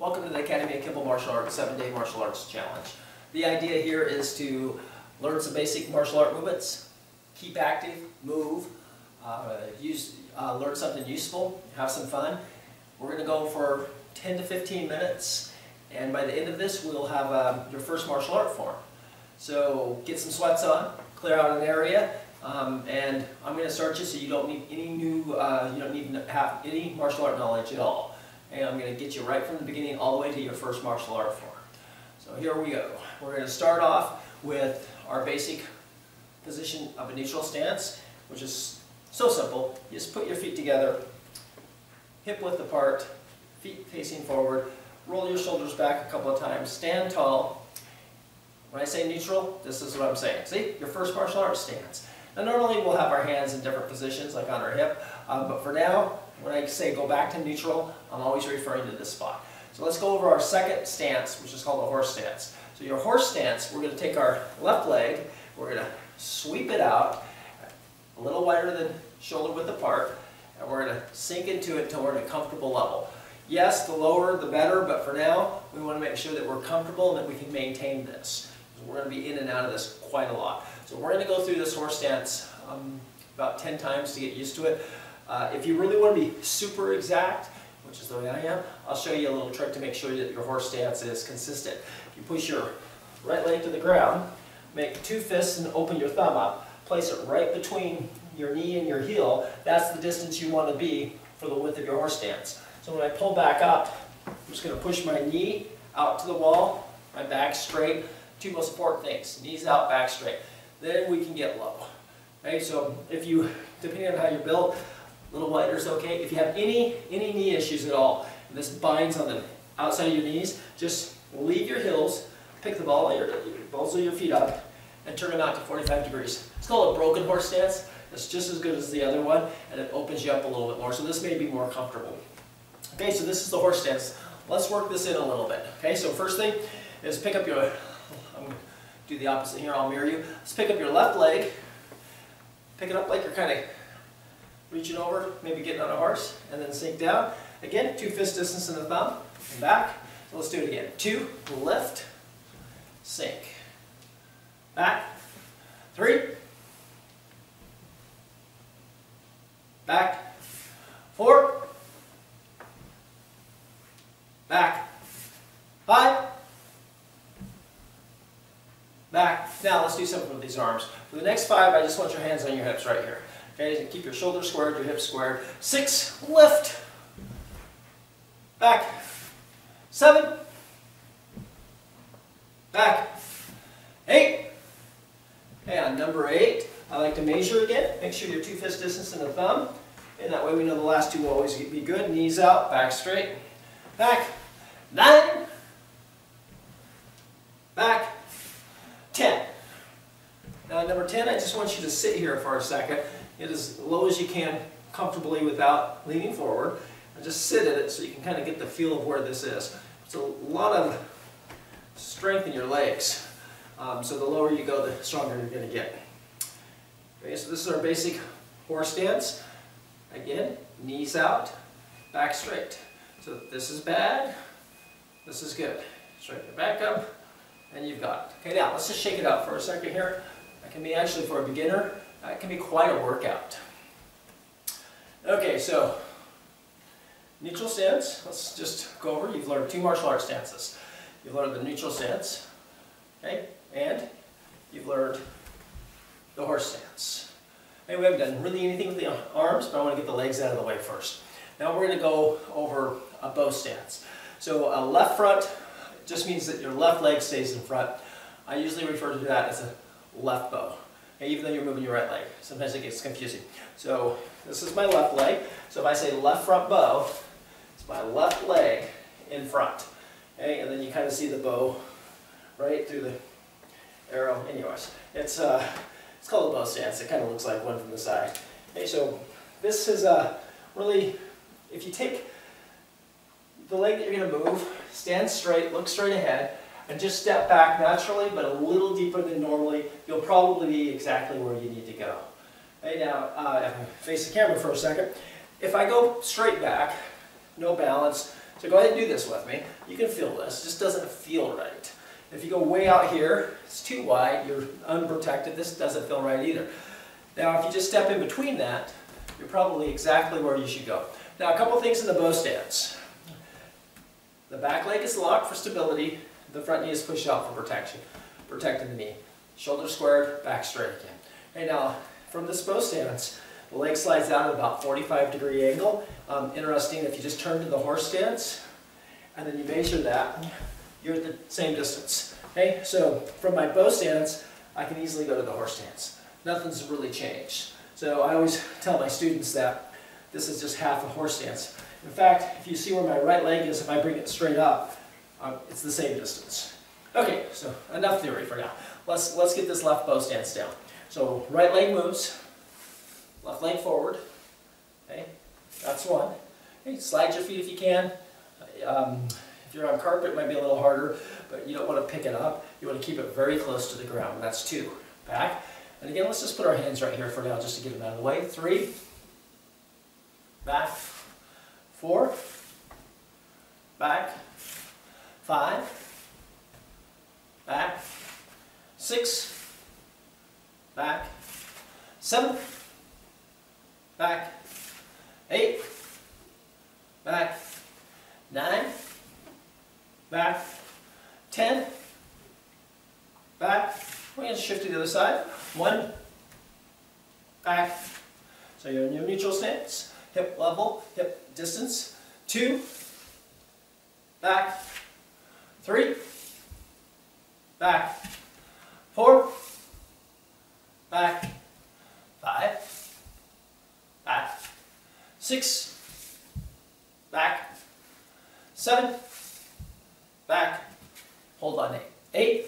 Welcome to the Academy of Kimball Martial Arts 7-Day Martial Arts Challenge. The idea here is to learn some basic martial art movements, keep active, move, learn something useful, have some fun. We're going to go for 10 to 15 minutes, and by the end of this we'll have your first martial art form. So get some sweats on, clear out an area, and I'm going to start you so you don't need any you don't need to have any martial art knowledge at all. And I'm going to get you right from the beginning all the way to your first martial art form. So here we go. We're going to start off with our basic position of a neutral stance, which is so simple. You just put your feet together, hip width apart, feet facing forward, roll your shoulders back a couple of times, stand tall. When I say neutral, this is what I'm saying. See, your first martial arts stance. Now normally we'll have our hands in different positions, like on our hip, but for now, when I say go back to neutral, I'm always referring to this spot. So let's go over our second stance, which is called a horse stance. So your horse stance, we're going to take our left leg, we're going to sweep it out, a little wider than shoulder width apart, and we're going to sink into it until we're at a comfortable level. Yes, the lower the better, but for now, we want to make sure that we're comfortable and that we can maintain this. We're going to be in and out of this quite a lot. So we're going to go through this horse stance about 10 times to get used to it. If you really want to be super exact, which is the way I am, I'll show you a little trick to make sure that your horse stance is consistent. You push your right leg to the ground, make two fists and open your thumb up, place it right between your knee and your heel. That's the distance you want to be for the width of your horse stance. So when I pull back up, I'm just going to push my knee out to the wall, my back straight. Two most important things, knees out, back straight. Then we can get low. Okay, so if you, depending on how you're built, a little wider is okay. If you have any knee issues at all, and this binds on the outside of your knees, just leave your heels, pick the balls of your feet up, and turn them out to 45 degrees. It's called a broken horse stance. It's just as good as the other one, and it opens you up a little bit more, so this may be more comfortable. Okay, so this is the horse stance. Let's work this in a little bit. Okay, so first thing is pick up your, I'm going to do the opposite here, I'll mirror you. Let's pick up your left leg, pick it up like you're kind of reaching over, maybe getting on a horse, and then sink down. Again, two fist distance in the thumb, and back. So let's do it again. Two, lift, sink. Back. Three. Back. Four. Back. Five. Back. Now let's do something with these arms. For the next 5, I just want your hands on your hips right here. Okay, keep your shoulders squared, your hips squared. 6, lift. Back. 7. Back. 8. Okay, on number 8, I like to measure again. Make sure your two fist distance in the thumb. And that way we know the last two will always be good. Knees out, back straight. Back. 9. Back. 10. Now number 10, I just want you to sit here for a second. Get as low as you can comfortably without leaning forward. And just sit in it so you can kind of get the feel of where this is. It's a lot of strength in your legs. So the lower you go, the stronger you're going to get. Okay, so this is our basic horse stance. Again, knees out, back straight. So this is bad, this is good. Straighten your back up, and you've got it. Okay, now let's just shake it out for a second here. That can be actually for a beginner. It can be quite a workout. Okay, so neutral stance. Let's just go over. You've learned 2 martial arts stances. You've learned the neutral stance, okay, and you've learned the horse stance. Okay, we haven't done really anything with the arms, but I want to get the legs out of the way first. Now we're going to go over a bow stance. So a left front just means that your left leg stays in front. I usually refer to that as a left bow. Even though you're moving your right leg. Sometimes it gets confusing. So this is my left leg. So if I say left front bow, it's my left leg in front. Okay, and then you kind of see the bow right through the arrow. Anyways, it's called a bow stance. It kind of looks like one from the side. Okay, so this is really, if you take the leg that you're going to move, stand straight, look straight ahead, and just step back naturally, but a little deeper than normally. You'll probably be exactly where you need to go. Okay, now, face the camera for a second. If I go straight back, no balance, So go ahead and do this with me. You can feel this, it just doesn't feel right. If you go way out here, it's too wide, you're unprotected, this doesn't feel right either. Now if you just step in between that, you're probably exactly where you should go. Now a couple things in the bow stance. The back leg is locked for stability, the front knee is pushed out for protection, protecting the knee. Shoulder squared, back straight again. Okay, now from this bow stance, the leg slides out at about 45-degree angle. Interesting, if you just turn to the horse stance, and then you measure that, you're at the same distance. Okay, so from my bow stance, I can easily go to the horse stance. Nothing's really changed. So I always tell my students that this is just half a horse stance. In fact, if you see where my right leg is, if I bring it straight up, it's the same distance. Okay, so enough theory for now. Let's get this left bow stance down. So right leg moves, left leg forward. Okay, that's one. Okay, slide your feet if you can. If you're on carpet, it might be a little harder, but you don't want to pick it up. You want to keep it very close to the ground. That's two. Back. And again, let's just put our hands right here for now just to get them out of the way. Three. Back. Four. Back. Five. Back. Six. Back. Seven. Back. Eight. Back. Nine. Back. 10. Back. We're going to shift to the other side. 1. Back. So you're in your neutral stance. Hip level, hip distance. 2. Back. 3. Back. 4. Back. 5. Back. 6. Back. 7. Back. Hold on 8. 8.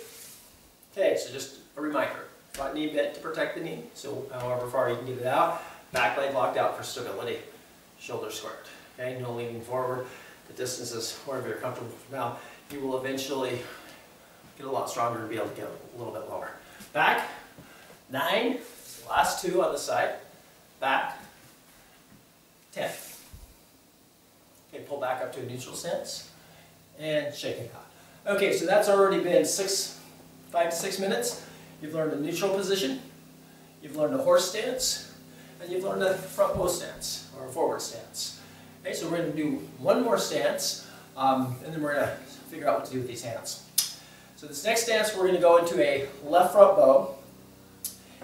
Okay, so just a reminder. Front knee bent to protect the knee, so however far you can get it out. Back leg locked out for stability. Shoulder squared. Okay, no leaning forward. The distance is wherever you're comfortable. Now, you will eventually get a lot stronger and be able to get a little bit lower. Back. 9. Last 2 on the side. Back. 10. Okay, pull back up to a neutral stance. And shake it out. Okay, so that's already been 5 to 6 minutes. You've learned a neutral position, you've learned a horse stance, and you've learned a front bow stance, or a forward stance. Okay, so we're going to do one more stance, and then we're going to figure out what to do with these hands. So this next stance, we're going to go into a left front bow,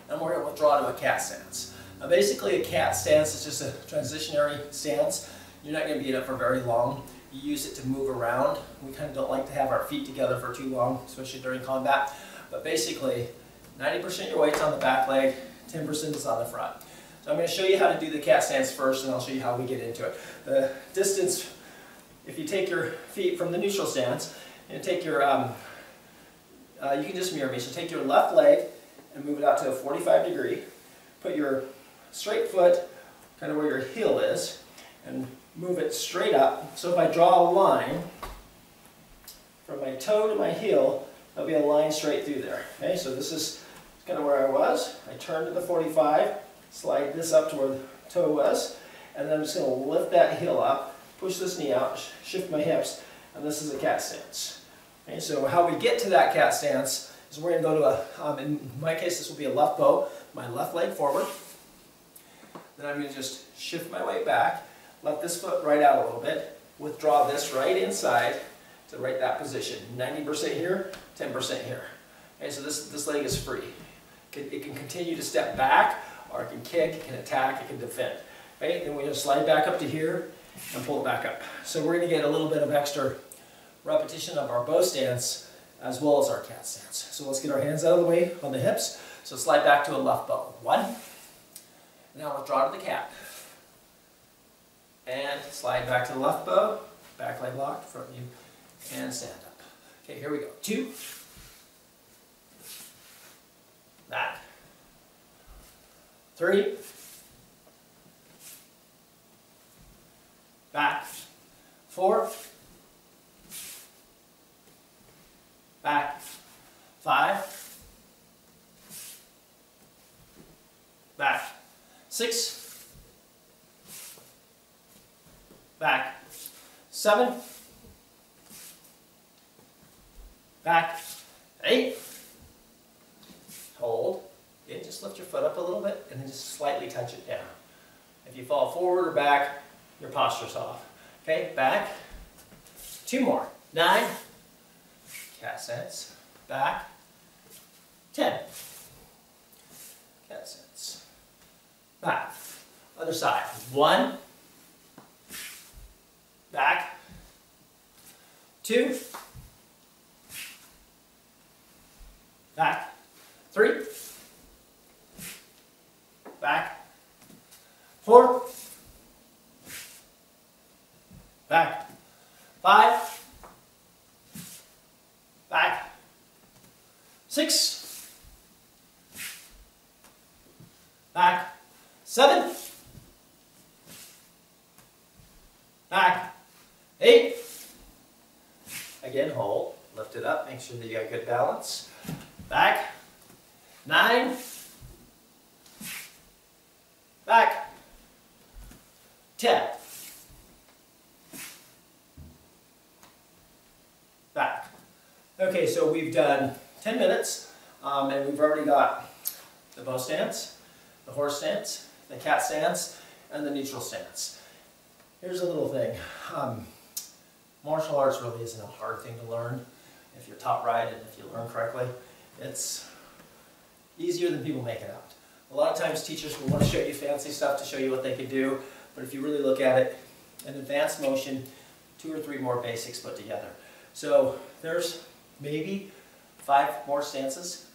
and we're going to withdraw to a cat stance. Now basically a cat stance is just a transitionary stance. You're not going to be in it for very long. You use it to move around. We kind of don't like to have our feet together for too long, especially during combat. But basically, 90% of your weight's on the back leg, 10% is on the front. So I'm going to show you how to do the cat stance first, and I'll show you how we get into it. The distance, if you take your feet from the neutral stance, and take your, you can just mirror me, so take your left leg and move it out to a 45-degree. Put your straight foot kind of where your heel is, and move it straight up. So if I draw a line from my toe to my heel, there'll be a line straight through there. Okay, so this is kind of where I was. I turn to the 45, slide this up to where the toe was, and then I'm just going to lift that heel up, push this knee out, shift my hips, and this is a cat stance. Okay, so how we get to that cat stance is we're going to go to a, in my case this will be a left bow, my left leg forward. Then I'm going to just shift my weight back, let this foot right out a little bit, withdraw this right inside to right that position. 90% here, 10% here. Okay, so this leg is free. It can continue to step back, or it can kick, it can attack, it can defend. Okay, then we're going to slide back up to here and pull it back up. So we're going to get a little bit of extra repetition of our bow stance as well as our cat stance. So let's get our hands out of the way on the hips. So slide back to a left bow. 1. Now withdraw to the cat. And slide back to the left bow. Back leg locked, front knee, and stand up. Okay, here we go. 2. Back. 3. Back. 4. Back. 5. Back. 6. Back. 7. back, 8, hold, okay, just lift your foot up a little bit and then just slightly touch it down. If you fall forward or back, your posture's off. Okay, back, 2 more, 9, cat stance, back, 10, cat stance, back, other side, 1, back, 2, back, 3, back, 4, back, 5, back, 6, back, 7, back, 8, again hold, lift it up, make sure that you got good balance, back, 9, back, 10, back. Okay, so we've done 10 minutes and we've already got the bow stance, the horse stance, the cat stance, and the neutral stance. Here's a little thing. Martial arts really isn't a hard thing to learn if you're taught right and if you learn correctly. It's easier than people make it out. A lot of times teachers will want to show you fancy stuff to show you what they can do, but if you really look at it, an advanced motion, 2 or 3 more basics put together. So there's maybe 5 more stances.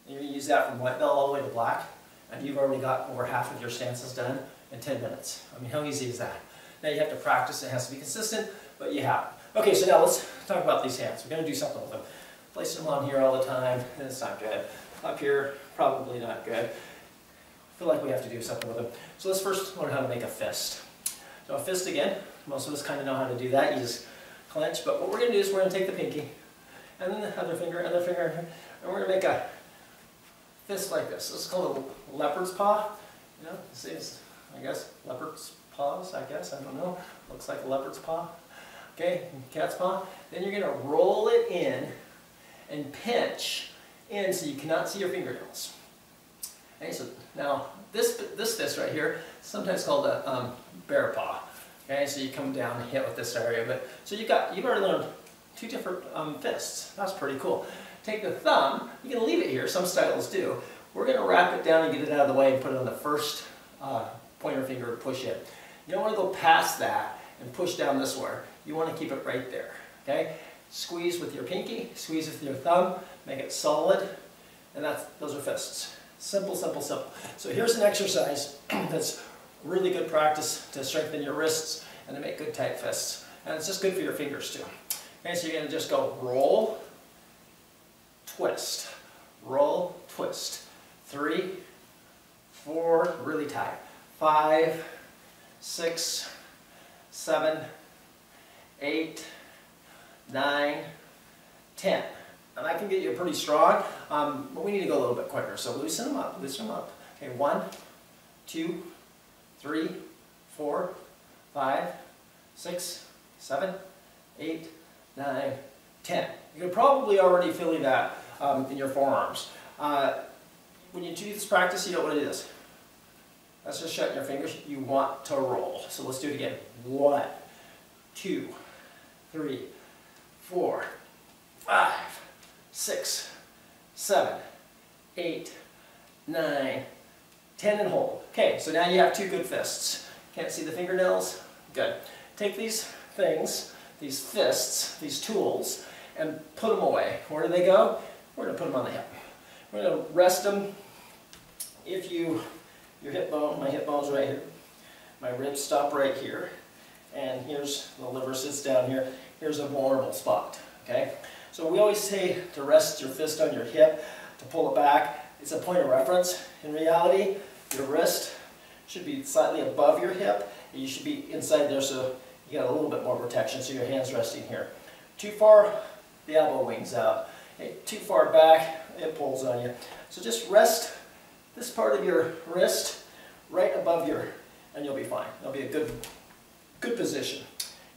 You're going to use that from white belt all the way to black, and you've already got over half of your stances done in 10 minutes. I mean, how easy is that? Now you have to practice, it has to be consistent, but you have it. Okay, so now let's talk about these hands. We're going to do something with them. Place them on here all the time, and it's not good. Up here, probably not good. I feel like we have to do something with them. So let's first learn how to make a fist. So a fist again, most of us kind of know how to do that. You just clench, but what we're going to do is we're going to take the pinky, and then the other finger, and we're going to make a fist like this. This is called a leopard's paw. You know, see, it's, I guess, leopard's paws, I guess, I don't know. Looks like a leopard's paw. Okay, cat's paw. Then you're going to roll it in and pinch in so you cannot see your fingernails. Okay, so now this fist right here, sometimes called a bear paw. Okay, so you come down and hit with this area, but so you've already learned 2 different fists. That's pretty cool. Take the thumb, you can leave it here, some styles do. We're going to wrap it down and get it out of the way and put it on the first pointer finger and push it. You don't want to go past that and push down this way. You want to keep it right there. Okay? Squeeze with your pinky, squeeze with your thumb, make it solid, and those are fists. Simple, simple, simple. So here's an exercise that's really good practice to strengthen your wrists and to make good tight fists. And it's just good for your fingers too. Okay, so you're going to just go roll, twist, roll, twist. 3, 4, really tight. 5, 6, 7, 8, 9, 10. And I can get you pretty strong, but we need to go a little bit quicker. So loosen them up, loosen them up. Okay, 1, 2, 3, 4, 5, 6, 7, 8, 9, 10. You can probably already feel that in your forearms. When you do this practice, you don't want to do this. That's just shutting your fingers. You want to roll. So let's do it again. 1, 2, 3, 4, 5, 6, 7, 8, 9, 10, and hold. Okay, so now you have 2 good fists. Can't see the fingernails? Good. Take these things, these fists, these tools, and put them away. Where do they go? We're going to put them on the hip. We're going to rest them. If your hip bone, my hip bone's right here. My ribs stop right here. And here's the liver sits down here. Here's a vulnerable spot. Okay? So we always say to rest your fist on your hip, to pull it back. It's a point of reference. In reality, your wrist should be slightly above your hip. And you should be inside there so you got a little bit more protection, so your hand's resting here. Too far, the elbow wings out. Okay, too far back, it pulls on you. So just rest this part of your wrist right above and you'll be fine. It'll be a good position.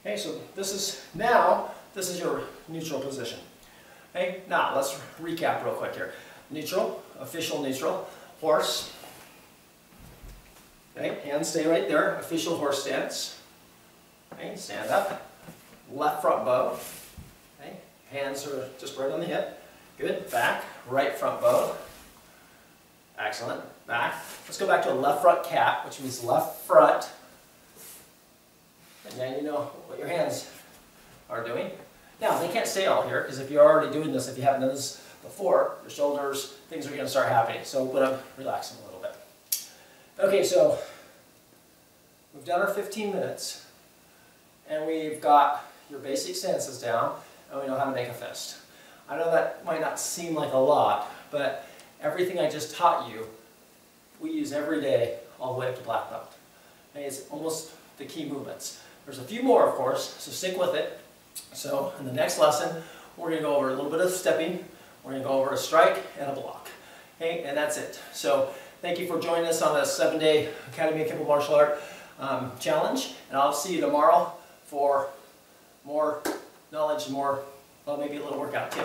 Okay, so this is your neutral position. Okay, now let's recap real quick here. Neutral, official neutral, horse. Okay, hands stay right there, official horse stance. Okay, stand up. Left front bow. Okay, hands are just right on the hip. Good, back, right front bow. Excellent, back. Let's go back to a left front cat, which means left front. And now you know what your hands are doing. Now, they can't stay all here, because if you're already doing this, if you haven't done this before, your shoulders, things are going to start happening. So open up, relax them a little bit. Okay, so we've done our 15 minutes, and we've got your basic stances down, and we know how to make a fist. I know that might not seem like a lot, but everything I just taught you, we use every day all the way up to black belt. And it's almost the key movements. There's a few more, of course, so stick with it. So in the next lesson, we're going to go over a little bit of stepping, we're going to go over a strike and a block. Okay, and that's it. So thank you for joining us on the 7-day Academy of Kimball Martial Art challenge, and I'll see you tomorrow for more knowledge, more, well, maybe a little workout too.